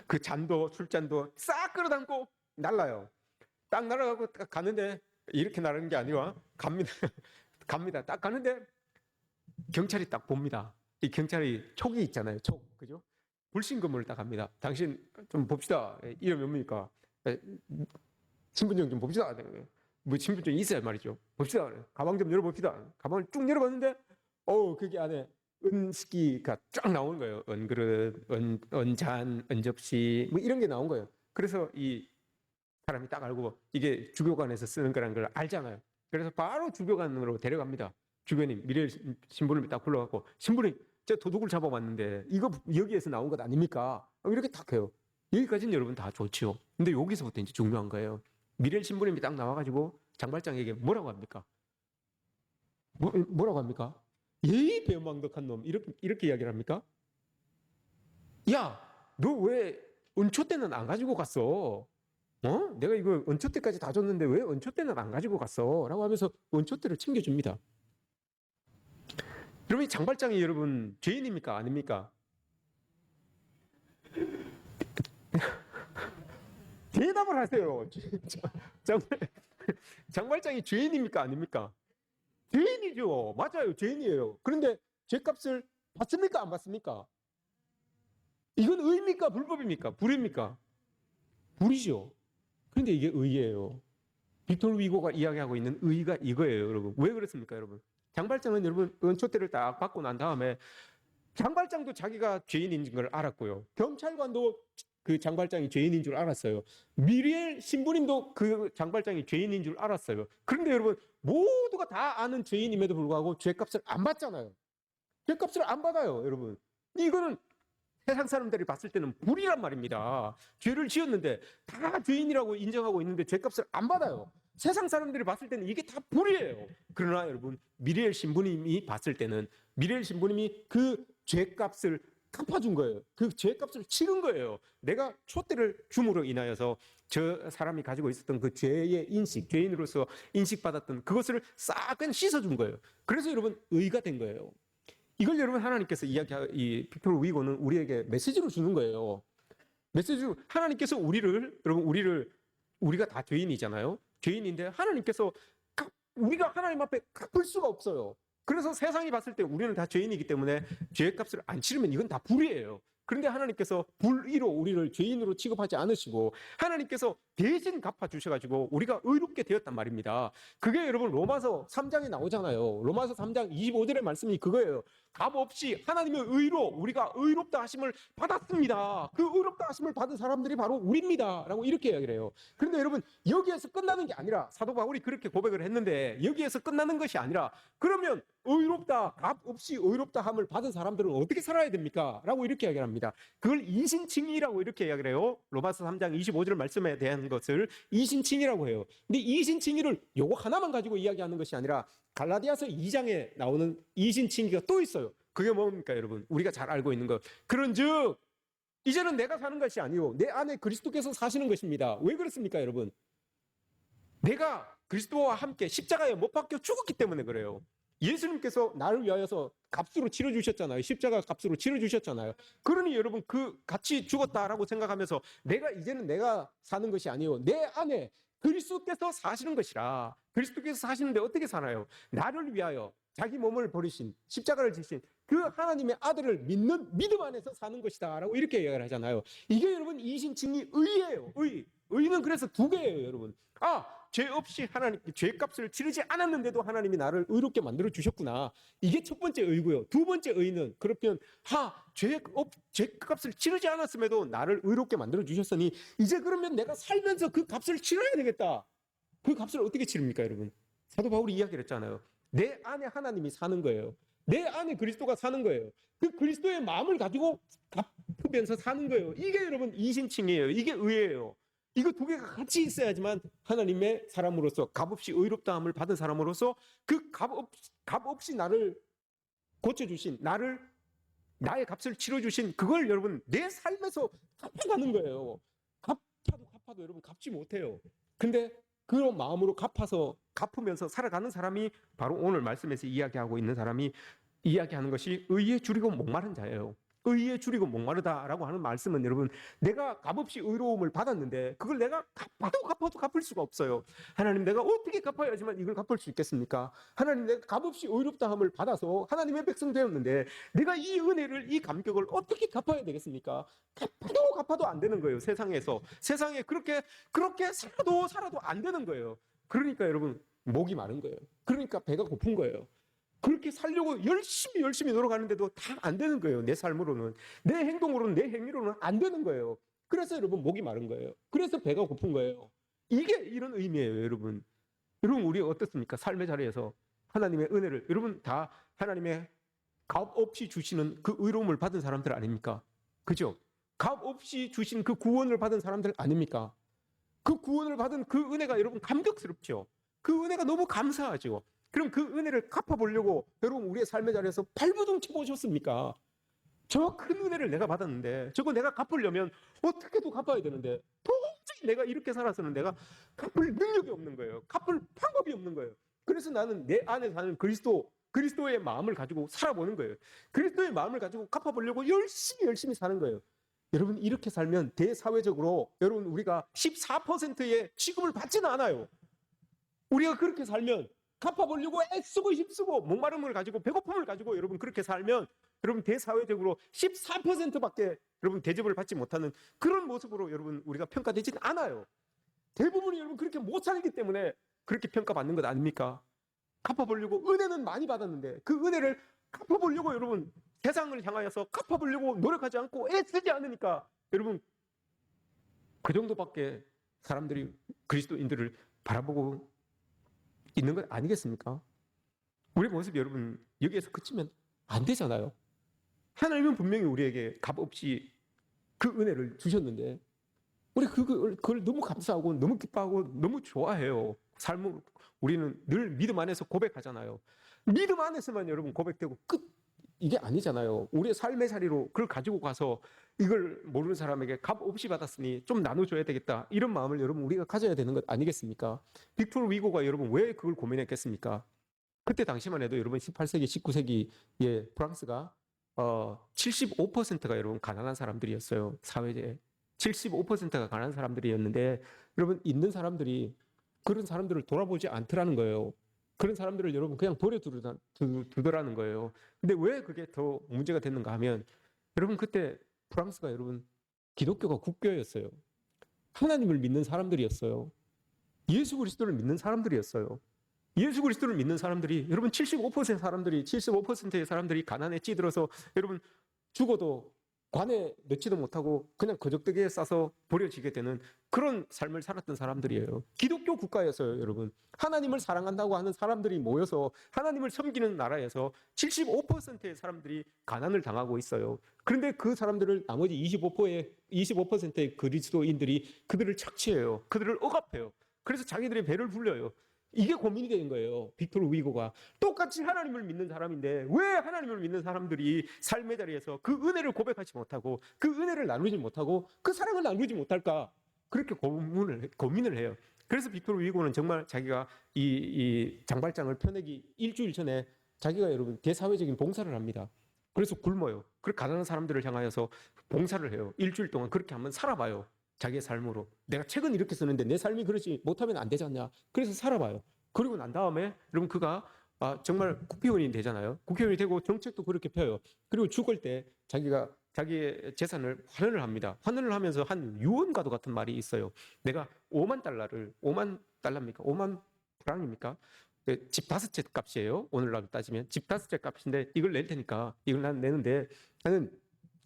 그 잔도 술잔도 싹 끌어 담고 날라요. 딱 날아가고 딱 가는데 이렇게 나르는 게 아니라 갑니다. 갑니다. 딱 가는데 경찰이 딱 봅니다. 이 경찰이 촉이 있잖아요. 촉. 그죠? 불신검을 딱 합니다. 당신 좀 봅시다. 이름이 뭡니까? 신분증 좀 봅시다. 뭐 신분증이 있어야 말이죠. 봅시다. 가방 좀 열어봅시다. 가방을 쭉 열어봤는데 그게 안에 은식기가 쫙 나오는 거예요. 은그릇, 은잔, 은접시 뭐 이런 게 나온 거예요. 그래서 이 사람이 딱 알고 이게 주교관에서 쓰는 거라는 걸 알잖아요. 그래서 바로 주교관으로 데려갑니다. 주교님, 미래의 신부님이 딱 불러갖고 신부님, 저 도둑을 잡아왔는데 이거 여기에서 나온 것 아닙니까? 이렇게 딱 해요. 여기까지는 여러분 다 좋죠. 근데 여기서부터 이제 중요한 거예요. 미래의 신부님이 딱 나와가지고 장발장에게 뭐라고 합니까? 뭐라고 합니까? 예의 배은망덕한 놈 이렇게 이야기를 합니까? 야, 너 왜 은초 때는 안 가지고 갔어? 내가 이거 은초 때까지 다 줬는데 왜 은초 때는 안 가지고 갔어? 라고 하면서 은초 때를 챙겨줍니다. 여러분, 장발장이 여러분 죄인입니까? 아닙니까? 대답을 하세요. 장발장이 죄인입니까? 아닙니까? 죄인이죠. 맞아요. 죄인이에요. 그런데 죄값을 받습니까? 안 받습니까? 이건 의입니까? 불법입니까? 불입니까? 불이죠. 그런데 이게 의예요. 빅토르 위고가 이야기하고 있는 의가 이거예요, 여러분. 왜 그렇습니까, 여러분? 장발장은 여러분 은초대를 딱 받고 난 다음에 장발장도 자기가 죄인인 걸 알았고요. 경찰관도 그 장발장이 죄인인 줄 알았어요. 미리엘 신부님도 그 장발장이 죄인인 줄 알았어요. 그런데 여러분 모두가 다 아는 죄인임에도 불구하고 죄값을 안 받잖아요. 죄값을 안 받아요, 여러분. 이거는 세상 사람들이 봤을 때는 불이란 말입니다. 죄를 지었는데 다 죄인이라고 인정하고 있는데 죄값을 안 받아요. 세상 사람들이 봤을 때는 이게 다 불이에요. 그러나 여러분 미리엘 신부님이 봤을 때는 미리엘 신부님이 그 죄값을 갚아준 거예요. 그 죄값을 치른 거예요. 내가 촛대를 줌으로 인하여서 저 사람이 가지고 있었던 그 죄의 인식, 죄인으로서 인식받았던 그것을 싹 그냥 씻어준 거예요. 그래서 여러분 의가 된 거예요. 이걸 여러분 하나님께서 이 빅토르 위고는 우리에게 메시지로 주는 거예요. 메시지 하나님께서 우리가 다 죄인이잖아요. 죄인인데 하나님께서 우리가 하나님 앞에 갚을 수가 없어요. 그래서 세상이 봤을 때 우리는 다 죄인이기 때문에 죄값을 안 치르면 이건 다 불의예요. 그런데 하나님께서 불의로 우리를 죄인으로 취급하지 않으시고 하나님께서 대신 갚아주셔가지고 우리가 의롭게 되었단 말입니다. 그게 여러분 로마서 3장에 나오잖아요. 로마서 3장 25절의 말씀이 그거예요. 값 없이 하나님의 의로 우리가 의롭다 하심을 받았습니다. 그 의롭다 하심을 받은 사람들이 바로 우리입니다. 라고 이렇게 이야기를 해요. 그런데 여러분 여기에서 끝나는 게 아니라 사도 바울이 그렇게 고백을 했는데 여기에서 끝나는 것이 아니라 그러면 의롭다, 값 없이 의롭다 함을 받은 사람들은 어떻게 살아야 됩니까? 라고 이렇게 이야기를 합니다. 그걸 이신칭의라고 이렇게 이야기를 해요. 로마서 3장 25절 말씀에 대한 것을 이신칭의라고 해요. 근데 이신칭의를 요거 하나만 가지고 이야기하는 것이 아니라 갈라디아서 2장에 나오는 이신칭의가 또 있어요. 그게 뭡니까 여러분? 우리가 잘 알고 있는 것. 그런즉 이제는 내가 사는 것이 아니요 내 안에 그리스도께서 사시는 것입니다. 왜 그렇습니까 여러분? 내가 그리스도와 함께 십자가에 못 박혀 죽었기 때문에 그래요. 예수님께서 나를 위하여서 값으로 치러주셨잖아요. 십자가 값으로 치러주셨잖아요. 그러니 여러분 그 같이 죽었다라고 생각하면서 이제는 내가 사는 것이 아니요 내 안에 그리스도께서 사시는 것이라. 그리스도께서 사시는데 어떻게 사나요? 나를 위하여 자기 몸을 버리신 십자가를 지신 그 하나님의 아들을 믿는 믿음 안에서 사는 것이다 라고 이렇게 이야기를 하잖아요. 이게 여러분 이신칭의 의예요. 의는 그래서 두 개예요 여러분. 죄 없이 하나님 죄값을 치르지 않았는데도 하나님이 나를 의롭게 만들어 주셨구나. 이게 첫 번째 의고요. 두 번째 의는 그렇면 죄값을 치르지 않았음에도 나를 의롭게 만들어 주셨으니 이제 그러면 내가 살면서 그 값을 치러야 되겠다. 그 값을 어떻게 치릅니까 여러분? 사도 바울이 이야기를 했잖아요. 내 안에 하나님이 사는 거예요. 내 안에 그리스도가 사는 거예요. 그 그리스도의 마음을 가지고 갚으면서 사는 거예요. 이게 여러분 이신칭이에요. 이게 의예요. 이거 두 개가 같이 있어야지만 하나님의 사람으로서 값없이 의롭다함을 받은 사람으로서 그 값없이 나를 고쳐주신 나의 값을 치러주신 그걸 여러분 내 삶에서 갚아가는 거예요. 갚아도 여러분 갚지 못해요. 근데 그런 마음으로 갚으면서 살아가는 사람이 바로 오늘 말씀에서 이야기하고 있는 사람이 이야기하는 것이 의에 줄이고 목마른 자예요. 의에 줄이고 목마르다라고 하는 말씀은 여러분 내가 값없이 의로움을 받았는데 그걸 내가 갚아도 갚을 수가 없어요. 하나님 내가 어떻게 갚아야지만 이걸 갚을 수 있겠습니까? 하나님 내가 값없이 의롭다함을 받아서 하나님의 백성 되었는데 내가 이 은혜를 이 감격을 어떻게 갚아야 되겠습니까? 갚아도 안 되는 거예요. 세상에 그렇게 살아도 안 되는 거예요. 그러니까 여러분 목이 마른 거예요. 그러니까 배가 고픈 거예요. 그렇게 살려고 열심히 노력하는데도 다 안 되는 거예요. 내 삶으로는, 내 행동으로는, 내 행위로는 안 되는 거예요. 그래서 여러분 목이 마른 거예요. 그래서 배가 고픈 거예요. 이게 이런 의미예요, 여러분. 여러분 우리 어떻습니까? 삶의 자리에서 하나님의 은혜를 여러분 다 하나님의 값 없이 주시는 그 의로움을 받은 사람들 아닙니까? 그죠? 값 없이 주신 그 구원을 받은 사람들 아닙니까? 그 구원을 받은 그 은혜가 여러분 감격스럽죠. 그 은혜가 너무 감사하죠. 그럼 그 은혜를 갚아보려고 여러분 우리의 삶의 자리에서 발버둥 쳐보셨습니까? 저 큰 은혜를 내가 받았는데 저거 내가 갚으려면 어떻게도 갚아야 되는데 도저히 내가 이렇게 살아서는 내가 갚을 능력이 없는 거예요. 갚을 방법이 없는 거예요. 그래서 나는 내 안에 사는 그리스도의 마음을 가지고 살아보는 거예요. 그리스도의 마음을 가지고 갚아보려고 열심히 사는 거예요. 여러분 이렇게 살면 대사회적으로 여러분 우리가 14%의 취급을 받지는 않아요. 우리가 그렇게 살면 갚아보려고 애쓰고 힘쓰고 목마름을 가지고 배고픔을 가지고 여러분 그렇게 살면 여러분 대사회적으로 14%밖에 여러분 대접을 받지 못하는 그런 모습으로 여러분 우리가 평가되지는 않아요. 대부분이 여러분 그렇게 못 살기 때문에 그렇게 평가받는 것 아닙니까? 갚아보려고 은혜는 많이 받았는데 그 은혜를 갚아보려고 여러분 세상을 향하여서 갚아보려고 노력하지 않고 애쓰지 않으니까 여러분 그 정도밖에 사람들이 그리스도인들을 바라보고 있는 것 아니겠습니까? 우리 모습 여러분 여기에서 그치면 안 되잖아요. 하나님은 분명히 우리에게 값없이 그 은혜를 주셨는데 우리 그걸 너무 감사하고 너무 기뻐하고 너무 좋아해요. 삶을 우리는 늘 믿음 안에서 고백하잖아요. 믿음 안에서만 여러분 고백되고 끝 이게 아니잖아요. 우리의 삶의 자리로 그걸 가지고 가서 이걸 모르는 사람에게 값 없이 받았으니 좀 나눠줘야 되겠다. 이런 마음을 여러분 우리가 가져야 되는 것 아니겠습니까? 빅토르 위고가 여러분 왜 그걸 고민했겠습니까? 그때 당시만 해도 여러분 18세기, 19세기에 프랑스가 75%가 여러분 가난한 사람들이었어요. 사회에. 75%가 가난한 사람들이었는데 여러분 있는 사람들이 그런 사람들을 돌아보지 않더라는 거예요. 그런 사람들을 여러분 그냥 버려두더라는 거예요. 근데 왜 그게 더 문제가 됐는가 하면 여러분 그때 프랑스가 여러분 기독교가 국교였어요. 하나님을 믿는 사람들이었어요. 예수 그리스도를 믿는 사람들이었어요. 예수 그리스도를 믿는 사람들이 여러분 75%의 사람들이 가난에 찌들어서 여러분 죽어도 관에 넣지도 못하고 그냥 거적대기에 싸서 버려지게 되는 그런 삶을 살았던 사람들이에요. 기독교 국가였어요, 여러분. 하나님을 사랑한다고 하는 사람들이 모여서 하나님을 섬기는 나라에서 75%의 사람들이 가난을 당하고 있어요. 그런데 그 사람들을 나머지 25%의 그리스도인들이 그들을 착취해요. 그들을 억압해요. 그래서 자기들의 배를 불려요. 이게 고민이 되는 거예요. 빅토르 위고가 똑같이 하나님을 믿는 사람인데 왜 하나님을 믿는 사람들이 삶의 자리에서 그 은혜를 고백하지 못하고 그 은혜를 나누지 못하고 그 사랑을 나누지 못할까? 그렇게 고민을 해요. 그래서 빅토르 위고는 정말 자기가 이 장발장을 펴내기 일주일 전에 자기가 여러분 대사회적인 봉사를 합니다. 그래서 굶어요. 그리고 가난한 사람들을 향하여서 봉사를 해요. 일주일 동안 그렇게 한번 살아봐요. 자기의 삶으로. 내가 책은 이렇게 쓰는데 내 삶이 그렇지 못하면 안 되지 않냐. 그래서 살아봐요. 그리고 난 다음에 여러분 그가 정말 국회의원이 되잖아요. 국회의원이 되고 정책도 그렇게 펴요. 그리고 죽을 때 자기가 자기의 재산을 환원을 합니다. 환원을 하면서 한 유언과도 같은 말이 있어요. 내가 5만 달러입니까? 5만 프랑입니까? 집 5채 값이에요. 오늘날로 따지면 집 5채 값인데 이걸 낼 테니까 이걸 난 내는데 나는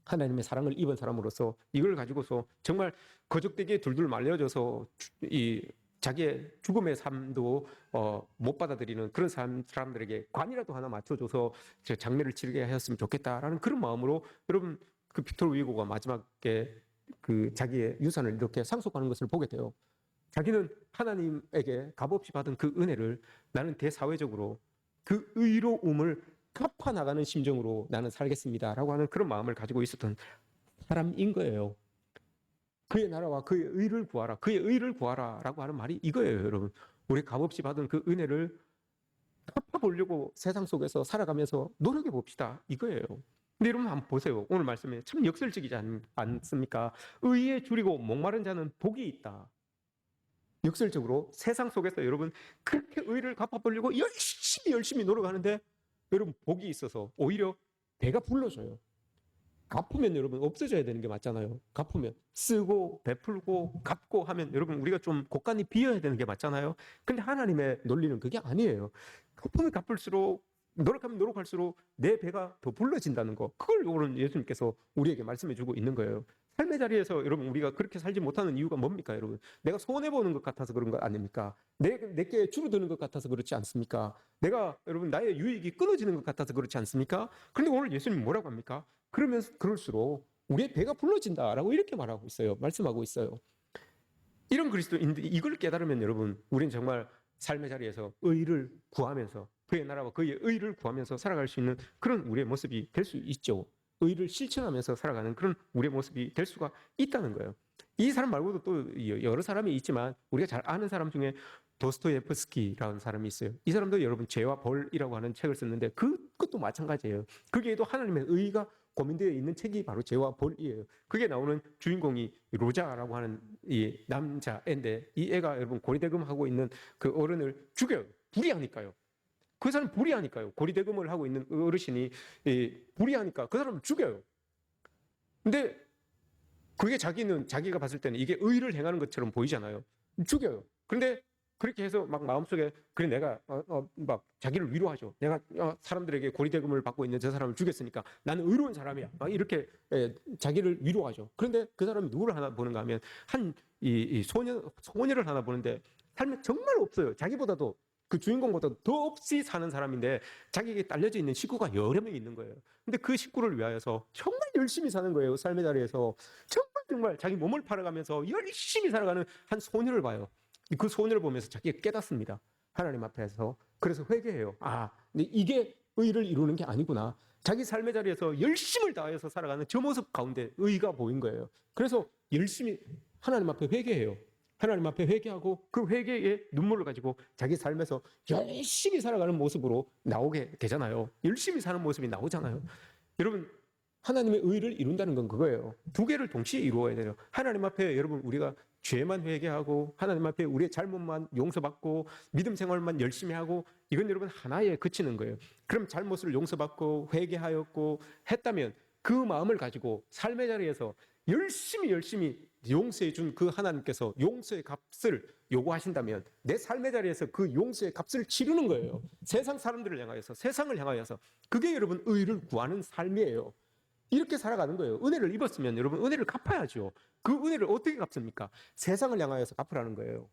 하나님의 사랑을 입은 사람으로서 이걸 가지고서 정말 거적대기에 둘둘 말려져서 이 자기의 죽음의 삶도 못 받아들이는 그런 사람들에게 관이라도 하나 맞춰줘서 장례를 치르게 하였으면 좋겠다라는 그런 마음으로 여러분 그 빅토르 위고가 마지막에 그 자기의 유산을 이렇게 상속하는 것을 보게 돼요. 자기는 하나님에게 값없이 받은 그 은혜를 나는 대사회적으로 그 의로움을 갚아나가는 심정으로 나는 살겠습니다라고 하는 그런 마음을 가지고 있었던 사람인 거예요. 그의 나라와 그의 의를 구하라. 그의 의를 구하라라고 하는 말이 이거예요, 여러분. 우리 값없이 받은 그 은혜를 갚아보려고 세상 속에서 살아가면서 노력해 봅시다. 이거예요. 근데 여러분 한번 보세요. 오늘 말씀에 참 역설적이지 않습니까? 의에 줄이고 목마른 자는 복이 있다. 역설적으로 세상 속에서 여러분 그렇게 의를 갚아보려고 열심히 노력하는데 여러분 복이 있어서 오히려 배가 불러져요. 갚으면 여러분 없어져야 되는 게 맞잖아요. 갚으면 쓰고 베풀고 갚고 하면 여러분 우리가 좀 곳간이 비어야 되는 게 맞잖아요. 근데 하나님의 논리는 그게 아니에요. 갚으면 갚을수록 노력하면 노력할수록 내 배가 더 불러진다는 거. 그걸 오늘 예수님께서 우리에게 말씀해 주고 있는 거예요. 삶의 자리에서 여러분 우리가 그렇게 살지 못하는 이유가 뭡니까, 여러분? 내가 손해보는 것 같아서 그런 거 아닙니까? 내게 줄어드는 것 같아서 그렇지 않습니까? 내가 여러분 나의 유익이 끊어지는 것 같아서 그렇지 않습니까? 그런데 오늘 예수님 뭐라고 합니까? 그럴수록 우리의 배가 불러진다라고 이렇게 말하고 있어요. 말씀하고 있어요. 이런 그리스도인들 이걸 깨달으면 여러분 우리는 정말 삶의 자리에서 의를 구하면서 그의 나라와 그의 의를 구하면서 살아갈 수 있는 그런 우리의 모습이 될 수 있죠. 의를 실천하면서 살아가는 그런 우리의 모습이 될 수가 있다는 거예요. 이 사람 말고도 또 여러 사람이 있지만 우리가 잘 아는 사람 중에 도스토예프스키라는 사람이 있어요. 이 사람도 여러분 죄와 벌이라고 하는 책을 썼는데 그것도 마찬가지예요. 거기에도 하나님의 의가 고민되어 있는 책이 바로 죄와 벌이에요. 그게 나오는 주인공이 로자라고 하는 이 남자인데 이 애가 여러분 고리대금하고 있는 그 어른을 죽여요. 불의하니까요. 그 사람 불의하니까요. 고리대금을 하고 있는 어르신이 불의하니까 그 사람을 죽여요. 근데 그게 자기가 봤을 때는 이게 의를 행하는 것처럼 보이잖아요. 죽여요. 근데 그렇게 해서 막 마음속에 그래 내가 막 자기를 위로하죠. 내가 사람들에게 고리대금을 받고 있는 저 사람을 죽였으니까 나는 의로운 사람이야. 막 이렇게 자기를 위로하죠. 그런데 그 사람이 누구를 하나 보는가 하면 이 소녀를 하나 보는데 삶에 정말 없어요. 자기보다도 그 주인공보다 더 없이 사는 사람인데 자기에게 딸려져 있는 식구가 여러 명 있는 거예요. 근데 그 식구를 위하여서 정말 열심히 사는 거예요. 삶의 자리에서 정말 자기 몸을 팔아가면서 열심히 살아가는 한 소녀를 봐요. 그 소녀를 보면서 자기가 깨닫습니다. 하나님 앞에서. 그래서 회개해요. 근데 이게 의를 이루는 게 아니구나. 자기 삶의 자리에서 열심을 다해서 살아가는 저 모습 가운데 의가 보인 거예요. 그래서 열심히 하나님 앞에 회개해요. 하나님 앞에 회개하고 그 회개의 눈물을 가지고 자기 삶에서 열심히 살아가는 모습으로 나오게 되잖아요. 열심히 사는 모습이 나오잖아요. 여러분 하나님의 의를 이룬다는 건 그거예요. 두 개를 동시에 이루어야 돼요. 하나님 앞에 여러분 우리가 죄만 회개하고 하나님 앞에 우리의 잘못만 용서받고 믿음 생활만 열심히 하고 이건 여러분 하나에 그치는 거예요. 그럼 잘못을 용서받고 회개하였고 했다면 그 마음을 가지고 삶의 자리에서 열심히 용서해 준 그 하나님께서 용서의 값을 요구하신다면 내 삶의 자리에서 그 용서의 값을 치르는 거예요. 세상 사람들을 향하여서, 세상을 향하여서. 그게 여러분 의를 구하는 삶이에요. 이렇게 살아가는 거예요. 은혜를 입었으면 여러분 은혜를 갚아야죠. 그 은혜를 어떻게 갚습니까? 세상을 향하여서 갚으라는 거예요.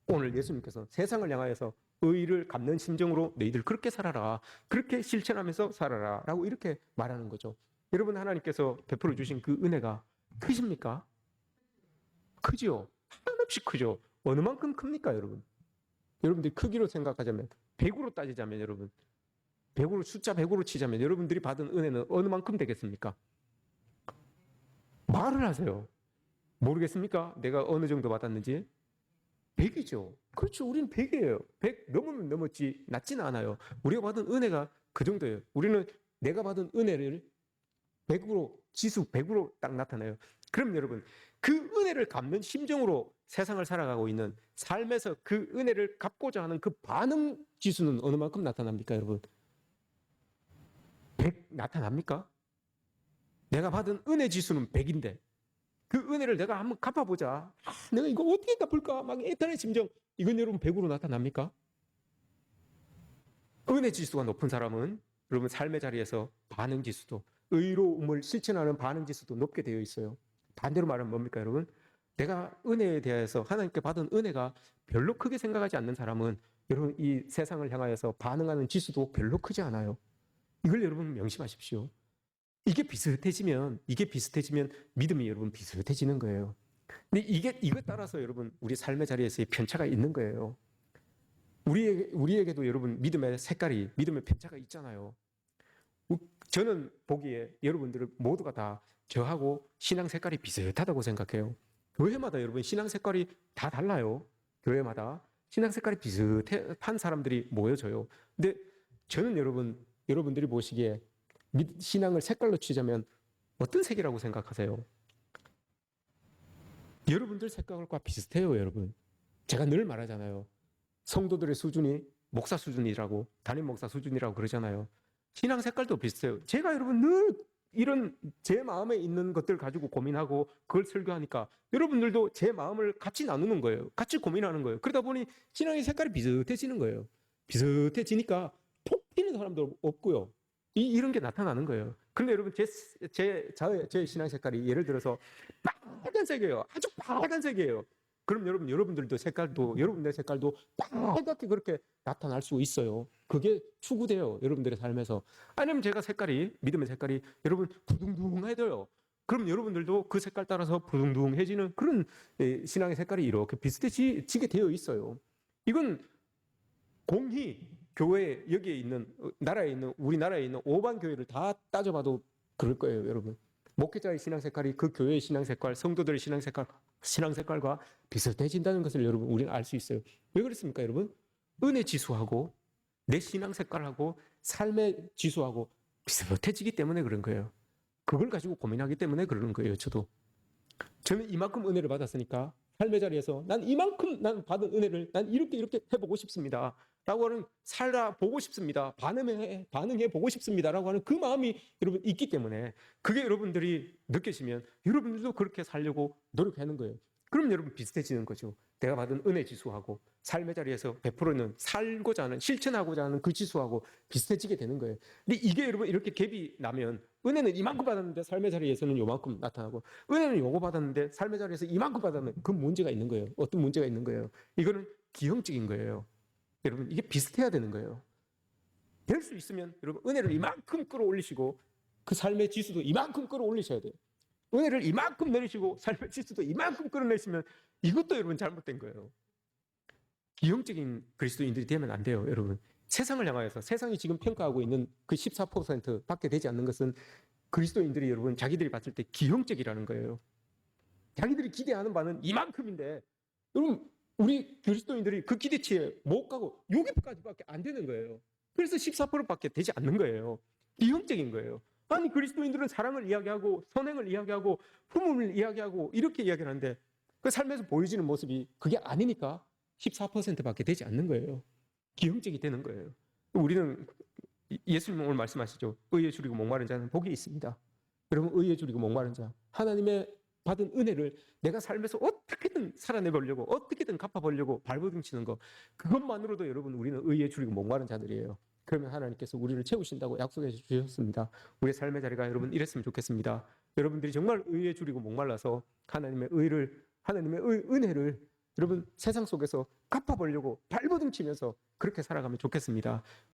오늘 예수님께서 세상을 향하여서 의를 갚는 심정으로 너희들 그렇게 살아라. 그렇게 실천하면서 살아라. 라고 이렇게 말하는 거죠. 여러분 하나님께서 베풀어 주신 그 은혜가 크십니까? 크죠? 한없이 크죠? 어느 만큼 큽니까 여러분? 여러분들이 크기로 생각하자면 100으로 따지자면 여러분 100으로 숫자 100으로 치자면 여러분들이 받은 은혜는 어느 만큼 되겠습니까? 말을 하세요. 모르겠습니까? 내가 어느 정도 받았는지? 100이죠. 그렇죠. 우리는 100이에요. 100 넘으면 넘었지 낮지는 않아요. 우리가 받은 은혜가 그 정도예요. 우리는 내가 받은 은혜를 100으로 지수 100으로 딱 나타나요. 그럼 여러분 그 은혜를 갚는 심정으로 세상을 살아가고 있는 삶에서 그 은혜를 갚고자 하는 그 반응 지수는 어느 만큼 나타납니까 여러분? 100 나타납니까? 내가 받은 은혜 지수는 100인데 그 은혜를 내가 한번 갚아보자. 내가 이거 어떻게 갚을까? 막 애타는 심정. 이건 여러분 100으로 나타납니까? 은혜 지수가 높은 사람은 여러분 삶의 자리에서 반응 지수도 의로움을 실천하는 반응 지수도 높게 되어 있어요. 반대로 말하면 뭡니까 여러분? 내가 은혜에 대해서 하나님께 받은 은혜가 별로 크게 생각하지 않는 사람은 여러분 이 세상을 향하여서 반응하는 지수도 별로 크지 않아요. 이걸 여러분 명심하십시오. 이게 비슷해지면 믿음이 여러분 비슷해지는 거예요. 근데 이거 따라서 여러분 우리 삶의 자리에서의 편차가 있는 거예요. 우리에게도 여러분 믿음의 색깔이 믿음의 편차가 있잖아요. 저는 보기에 여러분들 모두가 다 저하고 신앙 색깔이 비슷하다고 생각해요. 교회마다 여러분 신앙 색깔이 다 달라요. 교회마다 신앙 색깔이 비슷한 사람들이 모여져요. 근데 저는 여러분들이 보시기에 신앙을 색깔로 치자면 어떤 색이라고 생각하세요? 여러분들 색깔과 비슷해요, 여러분. 제가 늘 말하잖아요. 성도들의 수준이 목사 수준이라고, 담임 목사 수준이라고 그러잖아요. 신앙 색깔도 비슷해요. 제가 여러분 늘 이런 제 마음에 있는 것들 가지고 고민하고 그걸 설교하니까 여러분들도 제 마음을 같이 나누는 거예요. 같이 고민하는 거예요. 그러다 보니 신앙의 색깔이 비슷해지는 거예요. 비슷해지니까 폭 튀는 사람도 없고요. 이런 게 나타나는 거예요. 그런데 여러분 제 신앙 색깔이 예를 들어서 빨간색이에요. 아주 빨간색이에요. 그럼 여러분들도 색깔도 여러분의 색깔도 빨갛게 그렇게 나타날 수 있어요. 그게 추구돼요. 여러분들의 삶에서. 아니면 제가 믿음의 색깔이 여러분 부둥둥해져요. 그럼 여러분들도 그 색깔 따라서 부둥둥해지는 그런 신앙의 색깔이 이렇게 비슷해지게 되어 있어요. 이건 공히 교회 여기에 있는 우리나라에 있는 오반 교회를 다 따져봐도 그럴 거예요, 여러분. 목회자의 신앙 색깔이 그 교회의 신앙 색깔, 성도들의 신앙 색깔과 비슷해진다는 것을 여러분 우리는 알 수 있어요. 왜 그렇습니까, 여러분? 은혜 지수하고 내 신앙 색깔하고 삶의 지수하고 비슷해지기 때문에 그런 거예요. 그걸 가지고 고민하기 때문에 그러는 거예요, 저는 이만큼 은혜를 받았으니까 삶의 자리에서 난 받은 은혜를 난 이렇게 해보고 싶습니다. 라고 하는 살아보고 싶습니다. 반응해 보고 싶습니다. 라고 하는 그 마음이 여러분 있기 때문에 그게 여러분들이 느끼시면 여러분들도 그렇게 살려고 노력하는 거예요. 그럼 여러분 비슷해지는 거죠. 내가 받은 은혜 지수하고 삶의 자리에서 베풀어는 살고자 하는 실천하고자 하는 그 지수하고 비슷해지게 되는 거예요. 근데 이게 여러분 이렇게 갭이 나면 은혜는 이만큼 받았는데 삶의 자리에서는 요만큼 나타나고 은혜는 요거 받았는데 삶의 자리에서 이만큼 받았는데 그 문제가 있는 거예요. 어떤 문제가 있는 거예요. 이거는 기형적인 거예요. 여러분 이게 비슷해야 되는 거예요. 될 수 있으면 여러분 은혜를 이만큼 끌어올리시고 그 삶의 지수도 이만큼 끌어올리셔야 돼요. 은혜를 이만큼 내리시고 삶의 지수도 이만큼 끌어내시면 이것도 여러분 잘못된 거예요. 기형적인 그리스도인들이 되면 안 돼요, 여러분. 세상을 향하여서 세상이 지금 평가하고 있는 그 14%밖에 되지 않는 것은 그리스도인들이 여러분 자기들이 봤을 때 기형적이라는 거예요. 자기들이 기대하는 바는 이만큼인데 여러분 우리 그리스도인들이 그 기대치에 못 가고 여기까지밖에 안 되는 거예요. 그래서 14%밖에 되지 않는 거예요. 기형적인 거예요. 아니 그리스도인들은 사랑을 이야기하고 선행을 이야기하고 품음을 이야기하고 이렇게 이야기를 하는데 그 삶에서 보여지는 모습이 그게 아니니까 14%밖에 되지 않는 거예요. 기형적이 되는 거예요. 우리는 예수님 오늘 말씀하시죠. 의에 줄이고 목마른 자는 복이 있습니다. 여러분 의에 줄이고 목마른 자, 하나님의 받은 은혜를 내가 삶에서 어떻게든 살아내보려고 어떻게든 갚아보려고 발버둥치는 거, 그것만으로도 여러분 우리는 의에 줄이고 목마른 자들이에요. 그러면 하나님께서 우리를 채우신다고 약속해 주셨습니다. 우리의 삶의 자리가 여러분 이랬으면 좋겠습니다. 여러분들이 정말 의에 줄이고 목말라서 하나님의 은혜를 여러분 세상 속에서 갚아보려고 발버둥치면서 그렇게 살아가면 좋겠습니다.